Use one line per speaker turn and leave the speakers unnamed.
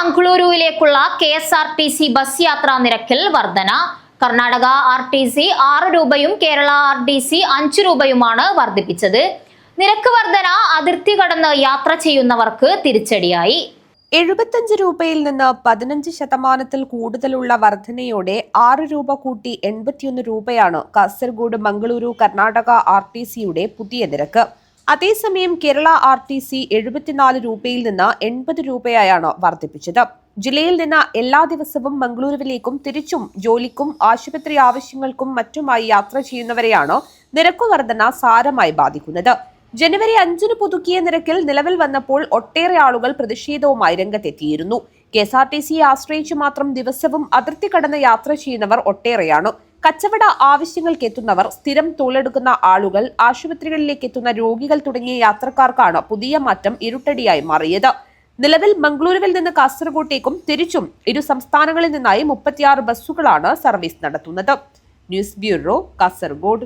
മംഗളൂരുവിലേക്കുള്ള KSRTC bus യാത്രാ നിരക്കിൽ വർധന. കർണാടക RTC 6 രൂപയും കേരള RTC 5 രൂപയുമാണ് വർദ്ധിപ്പിച്ചത്. നിരക്ക് വർധന അതിർത്തി കടന്ന് യാത്ര ചെയ്യുന്നവർക്ക് തിരിച്ചടിയായി.
75 രൂപയിൽ നിന്ന് 15% കൂടുതലുള്ള വർധനയോടെ 6 രൂപ കൂട്ടി 81 രൂപയാണ് കാസർഗോഡ് മംഗളൂരു കർണാടക RTCയുടെ പുതിയ നിരക്ക്. അതേസമയം കേരള RTC 74 രൂപയിൽ നിന്ന് 80 രൂപയായാണ് വർദ്ധിപ്പിച്ചത്. ജില്ലയിൽ നിന്ന് എല്ലാ ദിവസവും മംഗളൂരുവിലേക്കും തിരിച്ചും ജോലിക്കും ആശുപത്രി ആവശ്യങ്ങൾക്കും മറ്റുമായി യാത്ര ചെയ്യുന്നവരെയാണ് നിരക്ക് വർധന സാരമായി ബാധിക്കുന്നത്. ജനുവരി 5 പുതുക്കിയ നിരക്കിൽ നിലവിൽ വന്നപ്പോൾ ഒട്ടേറെ ആളുകൾ പ്രതിഷേധവുമായി രംഗത്തെത്തിയിരുന്നു. KSRTC ആശ്രയിച്ചു മാത്രം ദിവസവും അതിർത്തി കടന്ന് യാത്ര ചെയ്യുന്നവർ ഒട്ടേറെയാണ്. കച്ചവട ആവശ്യങ്ങൾക്ക് എത്തുന്നവർ, സ്ഥിരം തൊഴിലെടുക്കുന്ന ആളുകൾ, ആശുപത്രികളിലേക്ക് എത്തുന്ന രോഗികൾ തുടങ്ങിയ യാത്രക്കാർക്കാണ് പുതിയ മാറ്റം ഇരുട്ടടിയായി മാറിയത്. നിലവിൽ മംഗളൂരുവിൽ നിന്ന് കാസർഗോട്ടേക്കും തിരിച്ചും ഇരു സംസ്ഥാനങ്ങളിൽ നിന്നായി 36 ബസ്സുകളാണ് സർവീസ് നടത്തുന്നത്. News bureau, Kasaragod.